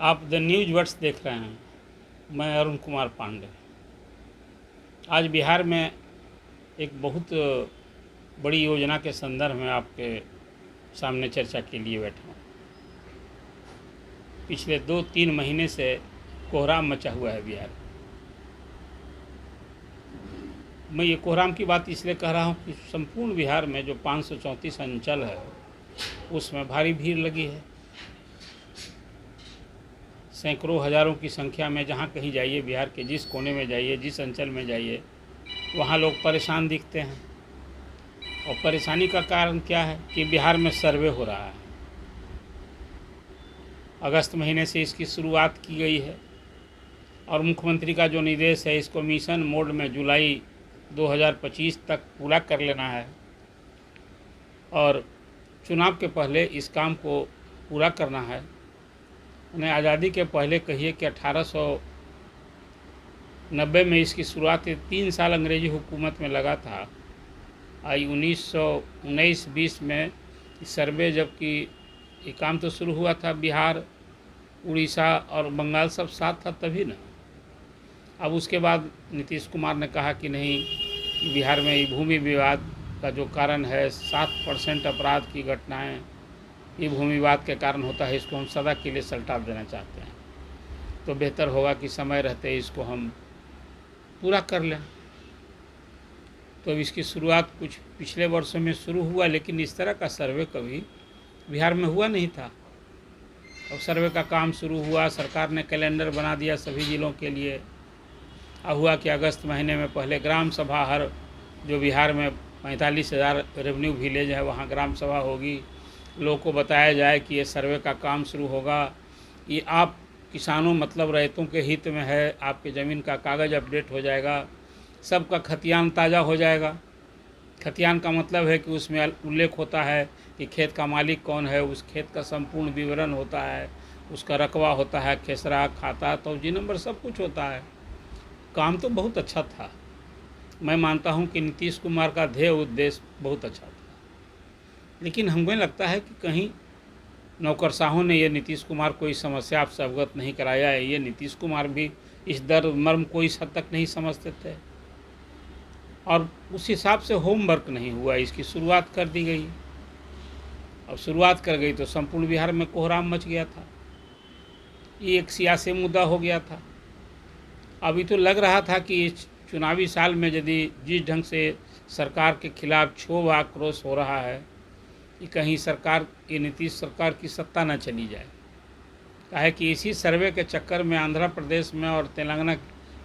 आप the news words देख रहे हैं। मैं अरुण कुमार पांडे। आज बिहार में एक बहुत बड़ी योजना के संदर्भ में आपके सामने चर्चा के लिए बैठा हूँ। पिछले 2-3 महीने से कोहराम मचा हुआ है बिहार में। मैं ये कोहराम की बात इसलिए कह रहा हूँ कि संपूर्ण बिहार में जो 534 अंचल है उसमें भारी भीड़ लगी है। सैकड़ों हज़ारों की संख्या में जहाँ कहीं जाइए, बिहार के जिस कोने में जाइए, जिस अंचल में जाइए, वहाँ लोग परेशान दिखते हैं। और परेशानी का कारण क्या है कि बिहार में सर्वे हो रहा है। अगस्त महीने से इसकी शुरुआत की गई है और मुख्यमंत्री का जो निर्देश है, इसको मिशन मोड में जुलाई 2025 तक पूरा कर लेना है और चुनाव के पहले इस काम को पूरा करना है। उन्हें आज़ादी के पहले कहिए कि 1890 में इसकी शुरुआत 3 साल अंग्रेजी हुकूमत में लगा था। आई 1919-20 में सर्वे जबकि ये काम तो शुरू हुआ था, बिहार, उड़ीसा और बंगाल सब साथ था तभी ना। अब उसके बाद नीतीश कुमार ने कहा कि नहीं, बिहार में ये भूमि विवाद का जो कारण है, 7% अपराध की घटनाएं ये भूमि विवाद के कारण होता है, इसको हम सदा के लिए सल्टा देना चाहते हैं। तो बेहतर होगा कि समय रहते इसको हम पूरा कर लें। तो अब इसकी शुरुआत कुछ पिछले वर्षों में शुरू हुआ, लेकिन इस तरह का सर्वे कभी बिहार में हुआ नहीं था। अब सर्वे का काम शुरू हुआ, सरकार ने कैलेंडर बना दिया सभी ज़िलों के लिए। अब हुआ कि अगस्त महीने में पहले ग्राम सभा, हर जो बिहार में 45,000 रेवेन्यू विलेज है वहाँ ग्राम सभा होगी। लोगों को बताया जाए कि ये सर्वे का काम शुरू होगा, ये आप किसानों मतलब रैयतों के हित में है, आपके ज़मीन का कागज़ अपडेट हो जाएगा, सबका खतियान ताज़ा हो जाएगा। खतियान का मतलब है कि उसमें उल्लेख होता है कि खेत का मालिक कौन है, उस खेत का संपूर्ण विवरण होता है, उसका रकबा होता है, खेसरा, खाता, तौजी नंबर, सब कुछ होता है। काम तो बहुत अच्छा था। मैं मानता हूं कि नीतीश कुमार का ध्येय उद्देश्य बहुत अच्छा था, लेकिन हमें लगता है कि कहीं नौकरशाहों ने ये नीतीश कुमार को इस समस्या आप से अवगत नहीं कराया है। ये नीतीश कुमार भी इस दर्द मर्म को इस हद तक नहीं समझते थे और उस हिसाब से होमवर्क नहीं हुआ। इसकी शुरुआत कर दी गई। अब शुरुआत कर गई तो संपूर्ण बिहार में कोहराम मच गया था। ये एक सियासी मुद्दा हो गया था। अभी तो लग रहा था कि इस चुनावी साल में यदि जिस ढंग से सरकार के खिलाफ क्षोभ आक्रोश हो रहा है कि कहीं सरकार, ये नीतीश सरकार की सत्ता न चली जाए। काहे कि इसी सर्वे के चक्कर में आंध्र प्रदेश में और तेलंगाना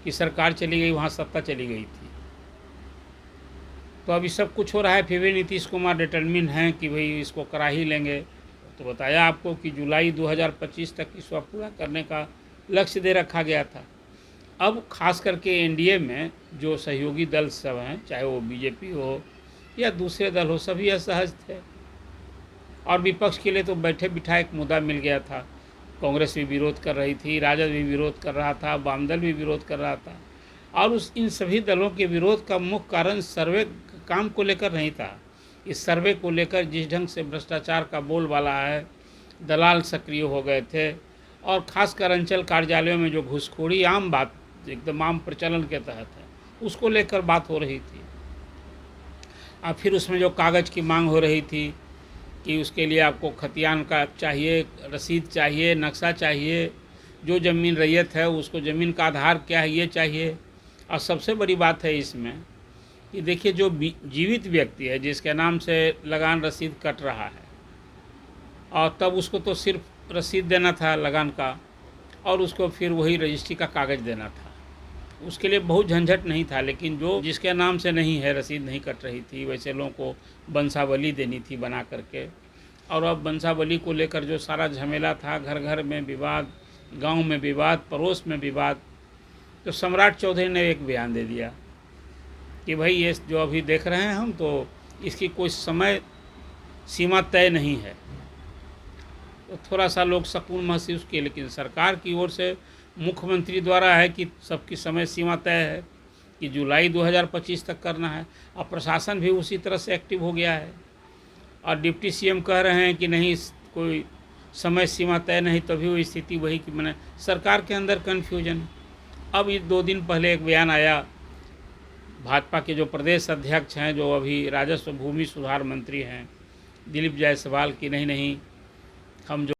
की सरकार चली गई, वहाँ सत्ता चली गई थी। तो अभी सब कुछ हो रहा है, फिर भी नीतीश कुमार डिटर्मिन हैं कि भाई इसको करा ही लेंगे। तो बताया आपको कि जुलाई 2025 तक इसको पूरा करने का लक्ष्य दे रखा गया था। अब खास करके एनडीए में जो सहयोगी दल सब हैं, चाहे वो बीजेपी हो या दूसरे दल हो, सभी असहज थे और विपक्ष के लिए तो बैठे बिठाए एक मुद्दा मिल गया था। कांग्रेस भी विरोध कर रही थी, राजद भी विरोध कर रहा था, वाम दल भी विरोध कर रहा था और इन सभी दलों के विरोध का मुख्य कारण सर्वे काम को लेकर नहीं था। इस सर्वे को लेकर जिस ढंग से भ्रष्टाचार का बोलबाला है, दलाल सक्रिय हो गए थे और खासकर अंचल कार्यालयों में जो घूसखोरी आम बात, एकदम आम प्रचलन के तहत है, उसको लेकर बात हो रही थी। और फिर उसमें जो कागज़ की मांग हो रही थी कि उसके लिए आपको खतियान का चाहिए, रसीद चाहिए, नक्शा चाहिए, जो ज़मीन रैयत है उसको ज़मीन का आधार क्या है ये चाहिए। और सबसे बड़ी बात है इसमें कि देखिए, जो जीवित व्यक्ति है जिसके नाम से लगान रसीद कट रहा है और तब उसको तो सिर्फ रसीद देना था लगान का और उसको फिर वही रजिस्ट्री का कागज़ देना था, उसके लिए बहुत झंझट नहीं था। लेकिन जो जिसके नाम से नहीं है, रसीद नहीं कट रही थी, वैसे लोगों को वंशावली देनी थी बना करके। और अब वंशावली को लेकर जो सारा झमेला था, घर घर में विवाद, गांव में विवाद, पड़ोस में विवाद, तो सम्राट चौधरी ने एक बयान दे दिया कि भाई ये जो अभी देख रहे हैं हम, तो इसकी कोई समय सीमा तय नहीं है। तो थोड़ा सा लोग सकून महसूस किए, लेकिन सरकार की ओर से मुख्यमंत्री द्वारा है कि सबकी समय सीमा तय है कि जुलाई 2025 तक करना है। और प्रशासन भी उसी तरह से एक्टिव हो गया है और डिप्टी सीएम कह रहे हैं कि नहीं, कोई समय सीमा तय नहीं तो भी वो स्थिति वही कि मैंने सरकार के अंदर कन्फ्यूजन। अब ये 2 दिन पहले एक बयान आया भाजपा के जो प्रदेश अध्यक्ष हैं, जो अभी राजस्व भूमि सुधार मंत्री हैं, दिलीप जायसवाल की, नहीं हम जो